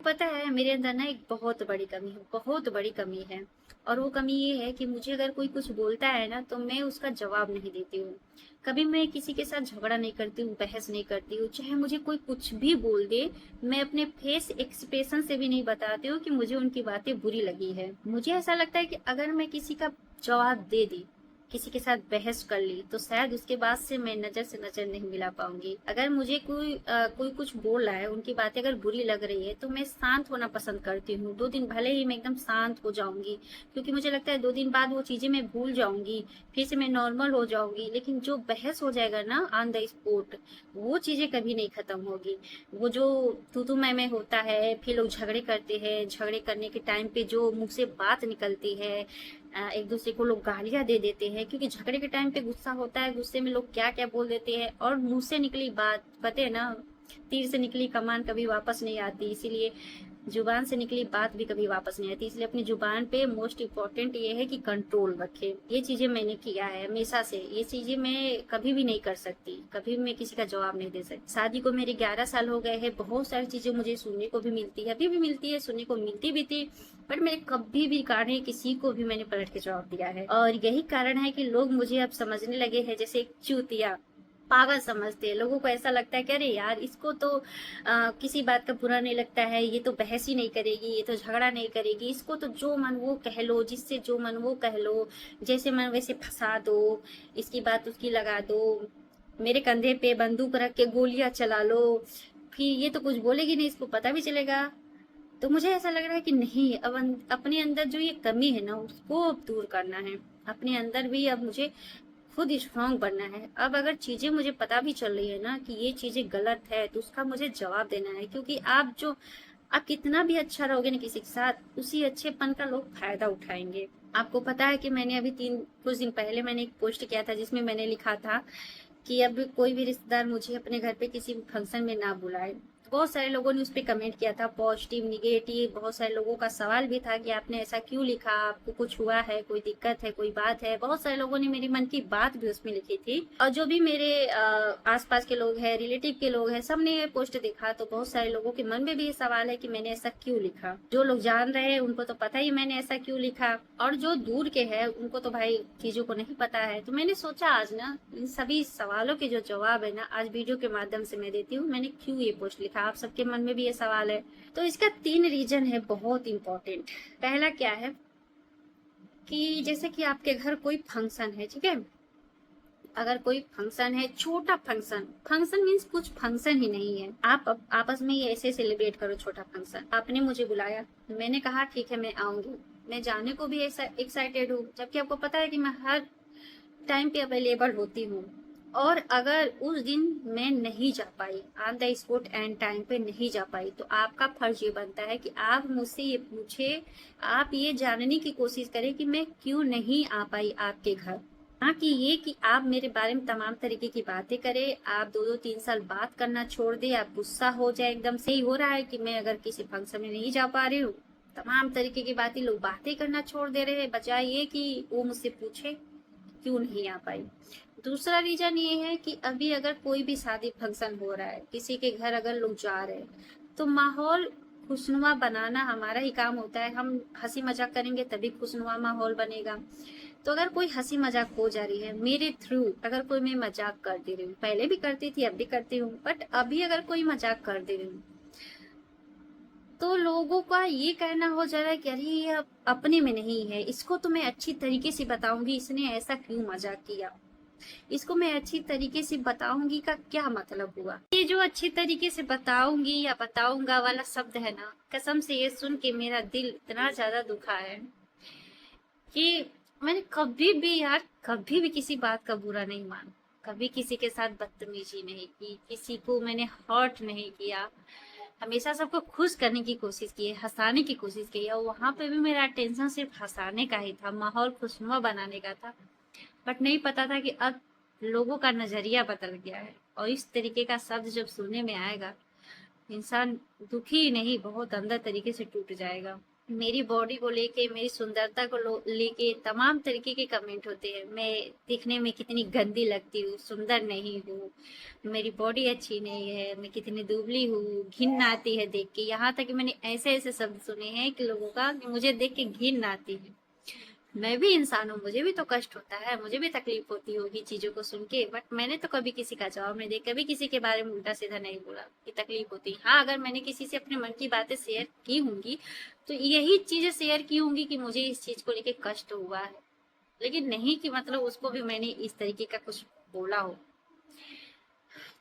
पता है मेरे अंदर ना एक बहुत बड़ी कमी है, बहुत बड़ी कमी है। और वो कमी ये है कि मुझे अगर कोई कुछ बोलता है ना तो मैं उसका जवाब नहीं देती हूँ। कभी मैं किसी के साथ झगड़ा नहीं करती हूँ, बहस नहीं करती हूँ, चाहे मुझे कोई कुछ भी बोल दे। मैं अपने फेस एक्सप्रेशन से भी नहीं बताती हूँ कि मुझे उनकी बातें बुरी लगी है। मुझे ऐसा लगता है कि अगर मैं किसी का जवाब दे दी, किसी के साथ बहस कर ली, तो शायद उसके बाद से मैं नजर से नजर नहीं मिला पाऊंगी। अगर मुझे कोई कुछ बोल रहा है, उनकी बातें अगर बुरी लग रही है, तो मैं शांत होना पसंद करती हूँ। 2 दिन भले ही मैं एकदम शांत हो जाऊंगी, क्योंकि मुझे लगता है 2 दिन बाद वो चीजें मैं भूल जाऊंगी, फिर से मैं नॉर्मल हो जाऊंगी। लेकिन जो बहस हो जाएगा ना ऑन द स्पॉट, वो चीजें कभी नहीं खत्म होगी। वो जो तू मैं होता है, फिर लोग झगड़े करते हैं, झगड़े करने के टाइम पे जो मुंह से बात निकलती है, एक दूसरे को लोग गालियां दे देते हैं, क्योंकि झगड़े के टाइम पे गुस्सा होता है, गुस्से में लोग क्या क्या बोल देते हैं। और मुंह से निकली बात, पता है ना, तीर से निकली कमान कभी वापस नहीं आती। इसीलिए जुबान से निकली बात भी कभी वापस नहीं आती। इसलिए अपनी जुबान पे मोस्ट इम्पोर्टेंट ये है कि कंट्रोल रखे। ये चीजें मैंने किया है हमेशा से, ये चीजें मैं कभी भी नहीं कर सकती, कभी भी मैं किसी का जवाब नहीं दे सकती। शादी को मेरे 11 साल हो गए हैं, बहुत सारी चीजें मुझे सुनने को भी मिलती है, अभी भी मिलती है, सुनने को मिलती भी थी। बट मैंने कभी भी कारण किसी को भी मैंने पलट के जवाब दिया है। और यही कारण है कि लोग मुझे अब समझने लगे हैं जैसे एक चूतिया, पागल समझते हैं। लोगों को ऐसा लगता है कि अरे यार, इसको तो किसी बात का बुरा नहीं लगता है, ये तो बहस ही नहीं करेगी, ये तो झगड़ा नहीं करेगी, इसको तो जो मन वो कह लो, जिससे जो मन वो कह लो, जैसे मन वैसे फंसा दो, इसकी बात उसकी लगा दो, मेरे कंधे पे बंदूक रख के गोलियां चला लो, फिर ये तो कुछ बोलेगी नहीं, इसको पता भी चलेगा। तो मुझे ऐसा लग रहा है कि नहीं, अब अपने अंदर जो ये कमी है ना, उसको अब दूर करना है। अपने अंदर भी अब मुझे खुद स्ट्रांग बनना है। अब अगर चीजें मुझे पता भी चल रही है ना कि ये चीजें गलत है, तो उसका मुझे जवाब देना है। क्योंकि आप कितना भी अच्छा रहोगे ना किसी के साथ, उसी अच्छेपन का लोग फायदा उठाएंगे। आपको पता है कि मैंने अभी कुछ दिन पहले मैंने एक पोस्ट किया था, जिसमें मैंने लिखा था कि अब कोई भी रिश्तेदार मुझे अपने घर पे किसी भी फंक्शन में ना बुलाए। तो बहुत सारे लोगों ने उस पर कमेंट किया था, पॉजिटिव निगेटिव। बहुत सारे लोगों का सवाल भी था कि आपने ऐसा क्यों लिखा, आपको कुछ हुआ है, कोई दिक्कत है, कोई बात है। बहुत सारे लोगों ने मेरे मन की बात भी उसमें लिखी थी। और जो भी मेरे आसपास के लोग हैं, रिलेटिव के लोग हैं, सबने ये पोस्ट देखा। तो बहुत सारे लोगों के मन में भी ये सवाल है कि मैंने ऐसा क्यों लिखा। जो लोग जान रहे हैं उनको तो पता ही मैंने ऐसा क्यों लिखा, और जो दूर के हैं उनको तो भाई चीजों को नहीं पता है। तो मैंने सोचा आज ना इन सभी सवालों के जो जवाब है ना, आज वीडियो के माध्यम से मैं देती हूँ। मैंने क्यों ये पोस्ट लिखा, आप सबके मन में भी ये सवाल है। तो इसका 3 रीजन है बहुत इंपॉर्टेंट। पहला क्या है कि जैसे कि आपके घर कोई फंक्शन है, ठीक है, अगर कोई फंक्शन है, छोटा फंक्शन, फंक्शन मीन्स कुछ फंक्शन ही नहीं है, आप आपस में ये ऐसे सेलिब्रेट करो छोटा फंक्शन। आपने मुझे बुलाया, मैंने कहा ठीक है मैं आऊंगी, मैं जाने को भी ऐसा एक्साइटेड हूँ, जबकि आपको पता है कि मैं हर टाइम पे अवेलेबल होती हूँ। और अगर उस दिन मैं नहीं जा पाई, on the spot and time पे नहीं जा पाई, तो आपका फर्ज ये बनता है कि आप मुझसे ये पूछे, आप ये जानने की कोशिश करें कि मैं क्यों नहीं आ पाई आपके घर। ना कि ये कि आप मेरे बारे में तमाम तरीके की बातें करें, आप 2-2 3 साल बात करना छोड़ दे, आप गुस्सा हो जाए। एकदम से ही हो रहा है कि मैं अगर किसी फंक्शन में नहीं जा पा रही हूँ, तमाम तरीके की बातें, लोग बातें करना छोड़ दे रहे हैं, बजाय ये कि वो मुझसे पूछे क्यों नहीं आ पाई। दूसरा रीजन ये है कि अभी अगर कोई भी शादी फंक्शन हो रहा है, किसी के घर अगर लोग जा रहे हैं, तो माहौल खुशनुमा बनाना हमारा ही काम होता है। हम हंसी मजाक करेंगे तभी खुशनुमा माहौल बनेगा। तो अगर कोई हंसी मजाक हो जा रही है मेरे थ्रू, अगर कोई मैं मजाक कर दे रही हूँ, पहले भी करती थी अब भी करती हूँ, बट अभी अगर कोई मजाक कर दे रही हूँ, तो लोगों का ये कहना हो जा रहा है कि अरे ये अपने में नहीं है, इसको तो मैं अच्छी तरीके से बताऊंगी इसने ऐसा क्यों मजाक किया, इसको मैं अच्छी तरीके से बताऊंगी का क्या मतलब हुआ। ये जो अच्छी तरीके से बताऊंगी या बताऊंगा वाला शब्द है ना, कसम से ये सुन के मेरा दिल इतना ज्यादा दुखा है कि मैंने कभी भी यार, कभी भी किसी बात का बुरा नहीं माना, कभी किसी के साथ बदतमीजी नहीं की, किसी को मैंने हर्ट नहीं किया। हमेशा सबको खुश करने की कोशिश की है, हंसाने की कोशिश की है। और वहां पे भी मेरा टेंशन सिर्फ हंसाने का ही था, माहौल खुशनुमा बनाने का था। बट नहीं पता था कि अब लोगों का नजरिया बदल गया है, और इस तरीके का शब्द जब सुनने में आएगा, इंसान दुखी ही नहीं बहुत अंदर तरीके से टूट जाएगा। मेरी बॉडी को लेके, मेरी सुंदरता को लेके तमाम तरीके के कमेंट होते हैं। मैं दिखने में कितनी गंदी लगती हूँ, सुंदर नहीं हूँ, मेरी बॉडी अच्छी नहीं है, मैं कितनी दुबली हूँ, घिन आती है देख के। यहाँ तक कि मैंने ऐसे ऐसे शब्द सुने हैं कि लोगों का कि मुझे देख के घिन आती है। मैं भी इंसान हूँ, मुझे भी तो कष्ट होता है, मुझे भी तकलीफ होती होगी चीजों को सुन के, बट मैंने तो कभी किसी का जवाब नहीं दिया, कभी किसी के बारे में उल्टा सीधा नहीं बोला कि तकलीफ होती है। हाँ, अगर मैंने किसी से अपने मन की बातें शेयर की होंगी तो यही चीजें शेयर की होंगी कि मुझे इस चीज को लेके कष्ट हुआ है, लेकिन नहीं कि मतलब उसको भी मैंने इस तरीके का कुछ बोला हो।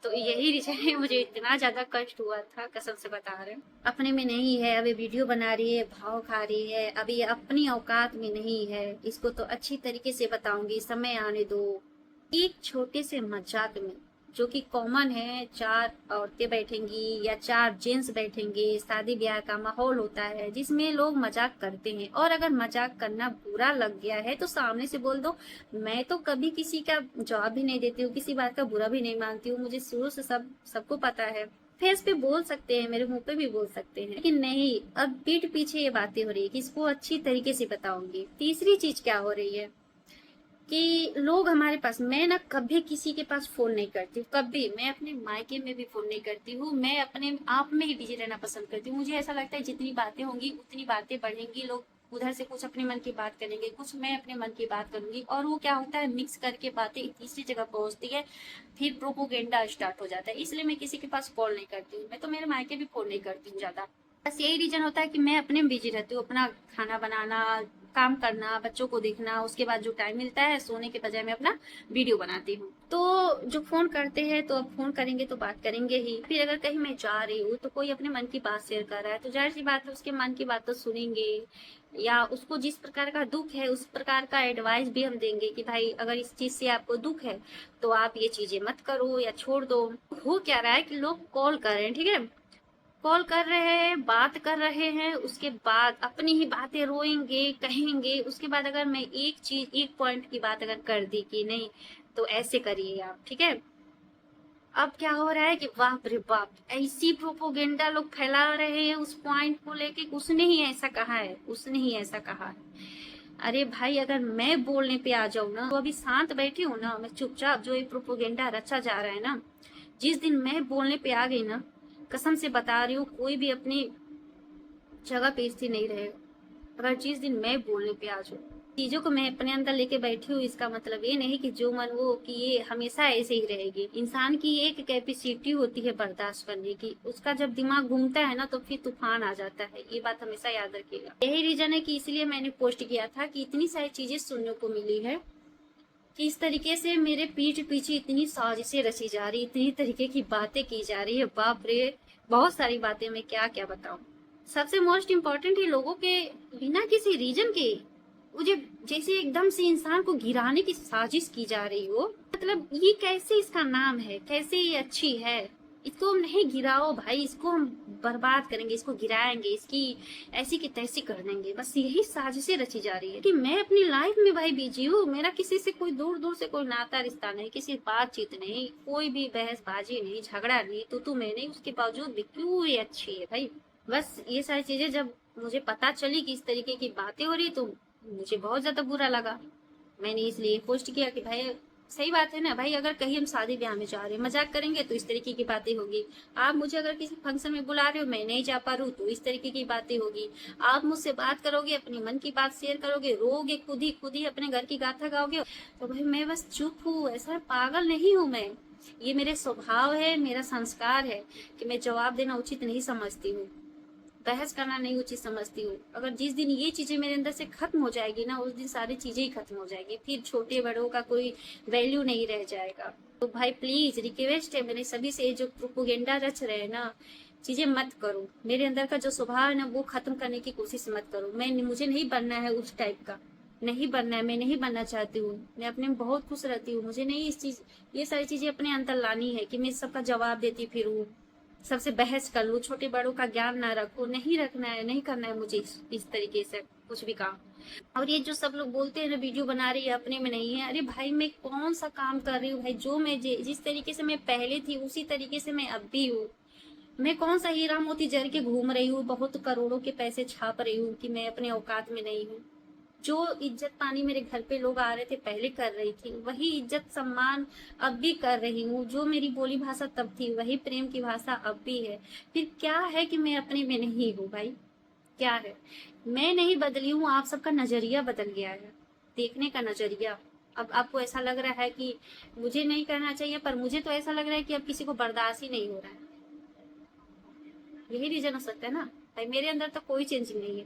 तो यही रीजन है, मुझे इतना ज्यादा कष्ट हुआ था, कसम से बता रहे हैं। अपने में नहीं है, अभी वीडियो बना रही है, भाव खा रही है, अभी अपनी औकात में नहीं है, इसको तो अच्छी तरीके से बताऊंगी, समय आने दो। एक छोटे से मजाक में, जो कि कॉमन है, चार औरतें बैठेंगी या चार जेंट्स बैठेंगे, शादी ब्याह का माहौल होता है जिसमें लोग मजाक करते हैं, और अगर मजाक करना बुरा लग गया है तो सामने से बोल दो। मैं तो कभी किसी का जवाब भी नहीं देती हूँ, किसी बात का बुरा भी नहीं मानती हूँ, मुझे शुरू से सबको पता है। फेस पे बोल सकते हैं, मेरे मुंह पे भी बोल सकते हैं, लेकिन नहीं, अब पीठ पीछे ये बातें हो रही है कि इसको अच्छी तरीके से बताऊंगी। तीसरी चीज क्या हो रही है कि लोग हमारे पास, मैं ना कभी किसी के पास फोन नहीं करती हूँ, कभी। मैं अपने मायके में भी फोन नहीं करती हूँ, मैं अपने आप में ही बिजी रहना पसंद करती हूँ। मुझे ऐसा लगता है जितनी बातें होंगी उतनी बातें बढ़ेंगी, लोग उधर से कुछ अपने मन की बात करेंगे, कुछ मैं अपने मन की बात करूंगी, और वो क्या होता है, मिक्स करके बातें तीसरी जगह पहुंचती है, फिर प्रोपोगेंडा स्टार्ट हो जाता है। इसलिए मैं किसी के पास कॉल नहीं करती हूँ, मैं तो मेरे मायके भी फोन नहीं करती हूँ ज्यादा। बस यही रीजन होता है कि मैं अपने में बिजी रहती हूँ, अपना खाना बनाना, काम करना, बच्चों को देखना, उसके बाद जो टाइम मिलता है सोने के बजाय मैं अपना वीडियो बनाती हूँ। तो जो फोन करते हैं तो अब फोन करेंगे तो बात करेंगे ही, फिर अगर कहीं मैं जा रही हूँ तो कोई अपने मन की बात शेयर कर रहा है तो जाहिर सी बात है उसके मन की बात तो सुनेंगे, या उसको जिस प्रकार का दुख है उस प्रकार का एडवाइस भी हम देंगे कि भाई अगर इस चीज से आपको दुख है तो आप ये चीजें मत करो या छोड़ दो। हो क्या रहा है कि लोग कॉल कर रहे हैं, ठीक है, कॉल कर रहे हैं, बात कर रहे हैं, उसके बाद अपनी ही बातें रोएंगे, कहेंगे, उसके बाद अगर मैं एक चीज, एक पॉइंट की बात अगर कर दी कि नहीं तो ऐसे करिए आप, ठीक है, अब क्या हो रहा है कि बाप रे बाप, ऐसी प्रोपोगेंडा लोग फैला रहे हैं उस पॉइंट को लेके, उसने ही ऐसा कहा है, उसने ही ऐसा कहा है। अरे भाई, अगर मैं बोलने पे आ जाऊं ना तो अभी शांत बैठी हूँ ना, मैं चुपचाप, जो ये प्रोपोगेंडा रचा जा रहा है ना, जिस दिन मैं बोलने पे आ गई ना, कसम से बता रही हूँ, कोई भी अपनी जगह पे स्थिर नहीं रहेगा। अगर जिस दिन मैं बोलने पे आ जाऊँ, चीजों को मैं अपने अंदर लेके बैठी हूँ, इसका मतलब ये नहीं कि जो मन वो कि ये हमेशा ऐसे ही रहेगी। इंसान की एक कैपेसिटी होती है बर्दाश्त करने की, उसका जब दिमाग घूमता है ना तो फिर तूफान आ जाता है, ये बात हमेशा याद रखिएगा। यही रीजन है कि इसलिए मैंने पोस्ट किया था कि इतनी सारी चीजें सुनने को मिली है कि इस तरीके से मेरे पीठ पीछे इतनी साजिशें रची जा रही, इतनी तरीके की बातें की जा रही है, बाप रे, बहुत सारी बातें, मैं क्या क्या बताऊं। सबसे मोस्ट इम्पोर्टेंट है, लोगों के बिना किसी रीजन के मुझे जैसे एकदम से इंसान को गिराने की साजिश की जा रही हो, मतलब ये कैसे, इसका नाम है, कैसे ये अच्छी है, इसको हम नहीं गिराओ भाई, इसको हम बर्बाद करेंगे, इसको गिराएंगे, इसकी ऐसी की तैसी कर देंगे, बस यही साजिशें रची जा रही है कि मैं अपनी लाइफ में भाई बिजी हूँ, मेरा किसी से कोई दूर दूर से कोई नाता रिश्ता नहीं, किसी बातचीत नहीं, कोई भी बहसबाजी नहीं, झगड़ा नहीं, तू मैं नहीं, उसके बावजूद भी क्यों ये अच्छी है भाई। बस ये सारी चीजें जब मुझे पता चली कि इस तरीके की बातें हो रही तो मुझे बहुत ज्यादा बुरा लगा। मैंने इसलिए पोस्ट किया कि भाई सही बात है ना भाई, अगर कहीं हम शादी ब्याह में जा रहे हैं, मजाक करेंगे तो इस तरीके की बातें होगी। आप मुझे अगर किसी फंक्शन में बुला रहे हो, मैं नहीं जा पा रही हूँ तो इस तरीके की बातें होगी। आप मुझसे बात करोगे, अपनी मन की बात शेयर करोगे, रोगे, खुद ही अपने घर की गाथा गाओगे, तो भाई मैं बस चुप हूँ, ऐसा पागल नहीं हूँ मैं। ये मेरे स्वभाव है, मेरा संस्कार है कि मैं जवाब देना उचित नहीं समझती हूँ, बहस करना नहीं उचित समझती हूँ। अगर जिस दिन ये चीजें मेरे अंदर से खत्म हो जाएगी ना, उस दिन सारी चीजें ही खत्म हो जाएगी, फिर छोटे बड़ों का कोई वैल्यू नहीं रह जाएगा। तो भाई प्लीज रिक्वेस्ट है मेरे सभी से, जो प्रोपोगेंडा रच रहे हैं ना, चीजें मत करो, मेरे अंदर का जो स्वभाव है ना वो खत्म करने की कोशिश मत करो। मुझे नहीं बनना है उस टाइप का, नहीं बनना है, मैं नहीं बनना चाहती हूँ, मैं अपने में बहुत खुश रहती हूँ, मुझे नहीं ये सारी चीजें अपने अंदर लानी है कि मैं सबका जवाब देती फिरूं, सबसे बहस कर लूं, छोटे बड़ों का ज्ञान ना रखो, नहीं रखना है, नहीं करना है मुझे इस तरीके से कुछ भी काम। और ये जो सब लोग बोलते हैं ना वीडियो बना रही है, अपने में नहीं है, अरे भाई मैं कौन सा काम कर रही हूँ भाई, जो मैं जिस तरीके से मैं पहले थी उसी तरीके से मैं अब भी हूँ। मैं कौन सा हीरा मोती जर के घूम रही हूँ, बहुत करोड़ों के पैसे छाप रही हूँ कि मैं अपने औकात में नहीं हूँ। जो इज्जत पानी मेरे घर पे लोग आ रहे थे पहले कर रही थी, वही इज्जत सम्मान अब भी कर रही हूँ। जो मेरी बोली भाषा तब थी, वही प्रेम की भाषा अब भी है। फिर क्या है कि मैं अपने में नहीं हूँ भाई? क्या है? मैं नहीं बदली हूँ, आप सबका नजरिया बदल गया है, देखने का नजरिया। अब आपको ऐसा लग रहा है कि मुझे नहीं करना चाहिए, पर मुझे तो ऐसा लग रहा है कि अब किसी को बर्दाश्त ही नहीं हो रहा है। यही रीजन हो सकता है ना भाई, मेरे अंदर तो कोई चेंजिंग नहीं है।